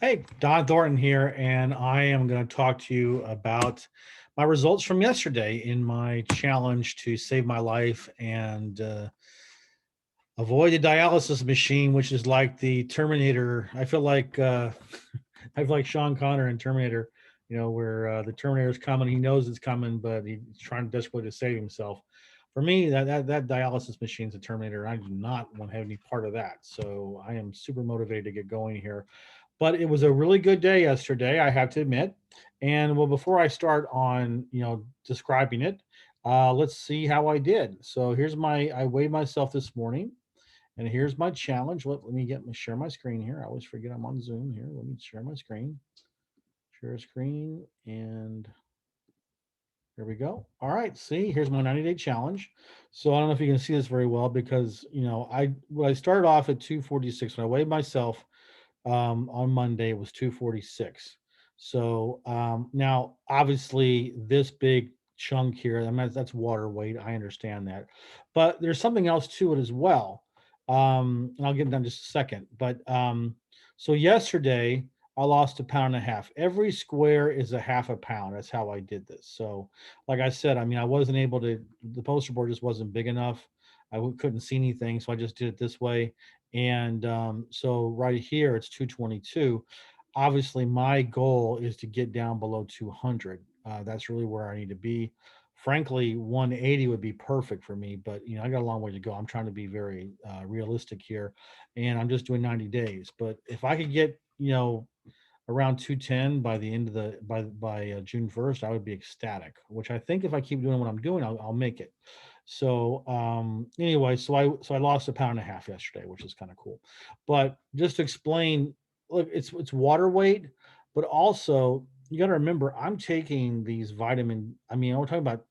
Hey, Don Thornton here, and I am going to talk to you about my results from yesterday in my challenge to save my life and avoid the dialysis machine, which is like the Terminator. I feel like I feel like Sean Connor in Terminator. Where the Terminator is coming, he knows it's coming, but he's trying desperately to save himself. For me, that dialysis machine is a Terminator. And I do not want to have any part of that. So I am super motivated to get going here, but it was a really good day yesterday, I have to admit. And well, before I start on describing it, let's see how I did. So I weighed myself this morning, and here's my challenge. Let me share my screen here. I always forget I'm on Zoom here. Let me share my screen. Share a screen, and here we go. All right, see, here's my 90-day challenge. So I don't know if you can see this very well because I started off at 246 when I weighed myself on Monday. It was 246. So now, obviously, this big chunk here, I mean, that's water weight. I understand that, but there's something else to it as well. And I'll get into in just a second. But so yesterday, I lost a pound and a half. Every square is a half a pound. That's how I did this. So, like I said, I mean, I wasn't able to. The poster board just wasn't big enough. Couldn't see anything, so I just did it this way. And so right here, it's 222. Obviously, my goal is to get down below 200. That's really where I need to be. Frankly, 180 would be perfect for me, but I got a long way to go. I'm trying to be very realistic here, and I'm just doing 90 days. But if I could get around 210 by the end of the by June 1st, I would be ecstatic. Which I think if I keep doing what I'm doing, I'll make it. So anyway, so I lost a pound and a half yesterday, which is kind of cool. But just to explain, look, it's water weight, but also you got to remember I'm taking these vitamin. I mean, we're talking about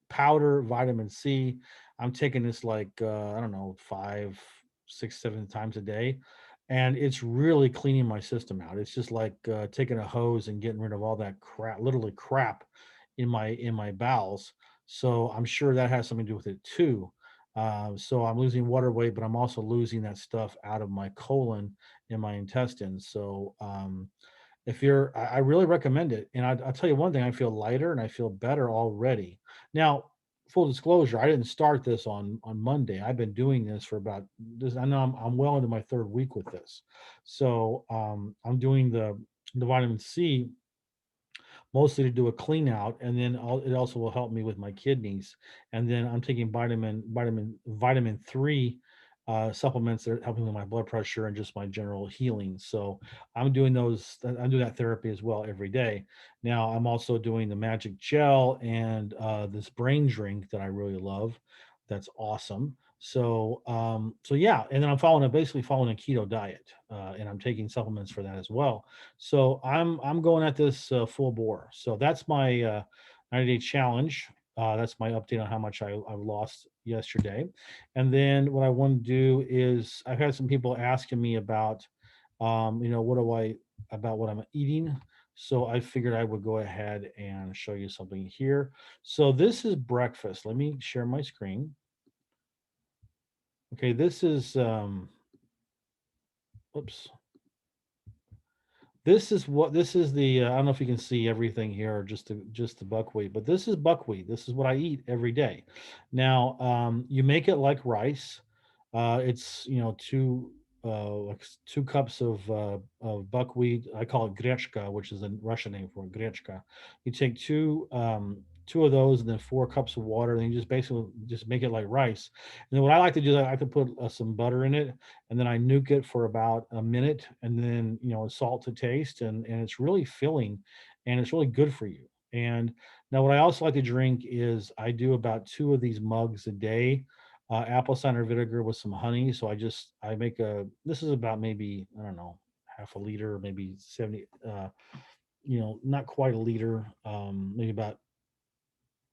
powder vitamin C. I'm taking this like I don't know, 5, 6, 7 times a day, and it's really cleaning my system out. It's just like taking a hose and getting rid of all that crap, literally crap, in my bowels. So I'm sure that has something to do with it too. So I'm losing water weight, but I'm also losing that stuff out of my colon and my intestines. So if you're, I really recommend it. And I'll tell you one thing: I feel lighter and I feel better already. Now, full disclosure, I didn't start this on Monday. I've been doing this for about this. I know I'm well into my third week with this. So I'm doing the vitamin C mostly to do a clean out, and then it also will help me with my kidneys. And then I'm taking vitamin 3 supplements that are helping with my blood pressure and just my general healing. So I'm doing those. I'm doing that therapy as well every day. Now I'm also doing the magic gel and this brain drink that I really love. That's awesome. So yeah, and then basically following a keto diet, and I'm taking supplements for that as well. So I'm going at this full bore. So that's my 90-day challenge. That's my update on how much I've lost yesterday. And then what I want to do is I've had some people asking me about, what do I about what I'm eating. So I figured I would go ahead and show you something here. So this is breakfast. Let me share my screen. Okay, this is oops. This is the I don't know if you can see everything here or just the buckwheat, but this is buckwheat. This is what I eat every day. Now, you make it like rice. It's like 2 cups of buckwheat. I call it grechka, which is a Russian name for grechka. You take two of those and then 4 cups of water, and you just basically just make it like rice. And then what I like to do is I like to put some butter in it, and then I nuke it for about a minute, and then salt to taste, and it's really filling, and it's really good for you. And now, what I also like to drink is I do about 2 of these mugs a day, apple cider vinegar with some honey. So I make a this is about maybe I don't know half a liter, maybe 70, not quite a liter, maybe about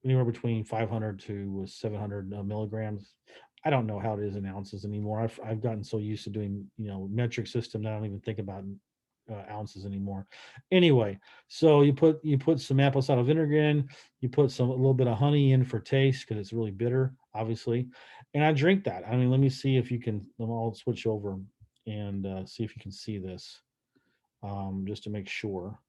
anywhere between 500 to 700 milligrams. I don't know how it is in ounces anymore. I've gotten so used to doing metric system that I don't even think about ounces anymore. Anyway, so you put some apple cider vinegar in, you put a little bit of honey in for taste because it's really bitter, obviously, and I drink that. I mean, let me see if you can. I'll switch over and see if you can see this. just to make sure.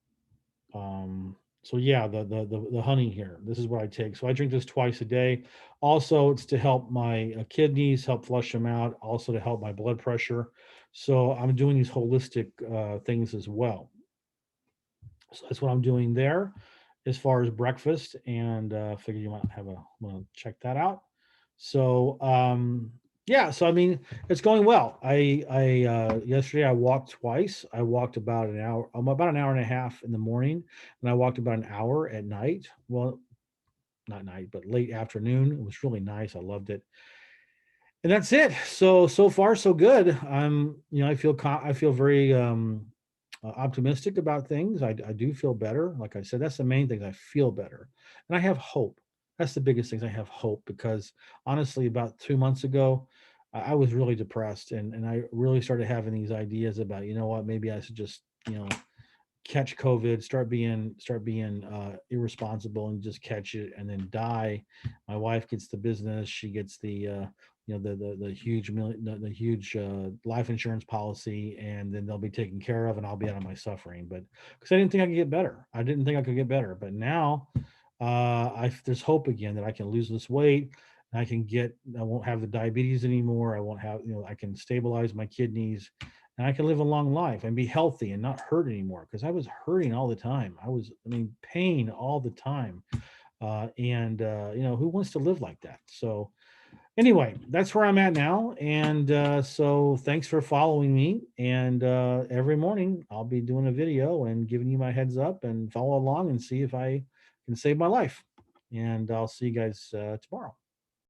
So yeah, the honey here. This is what I take. So I drink this twice a day. Also, it's to help my kidneys, help flush them out. Also to help my blood pressure. So I'm doing these holistic things as well. So that's what I'm doing there, as far as breakfast. And figured you might have a want to check that out. So yeah, so I mean, it's going well. I yesterday I walked twice. I walked about an hour, about an hour and a half in the morning, and I walked about an hour at night. Well, not night, but late afternoon. It was really nice. I loved it. And that's it. So far so good. I feel I feel very optimistic about things. I do feel better. Like I said, that's the main thing. I feel better, and I have hope. That's the biggest thing. I have hope because honestly, about 2 months ago, I was really depressed, and I really started having these ideas about, you know what, maybe I should just, catch COVID, start being irresponsible and just catch it and then die. My wife gets the business, she gets the huge the huge life insurance policy, and then they'll be taken care of, and I'll be out of my suffering. But because I didn't think I could get better, I didn't think I could get better, but now there's hope again that I can lose this weight. I won't have the diabetes anymore. I won't have, I can stabilize my kidneys, and I can live a long life and be healthy and not hurt anymore, because I was hurting all the time. I mean, pain all the time. And who wants to live like that? So anyway, that's where I'm at now. And so thanks for following me. And every morning I'll be doing a video and giving you my heads up, and follow along and see if I can save my life. And I'll see you guys tomorrow.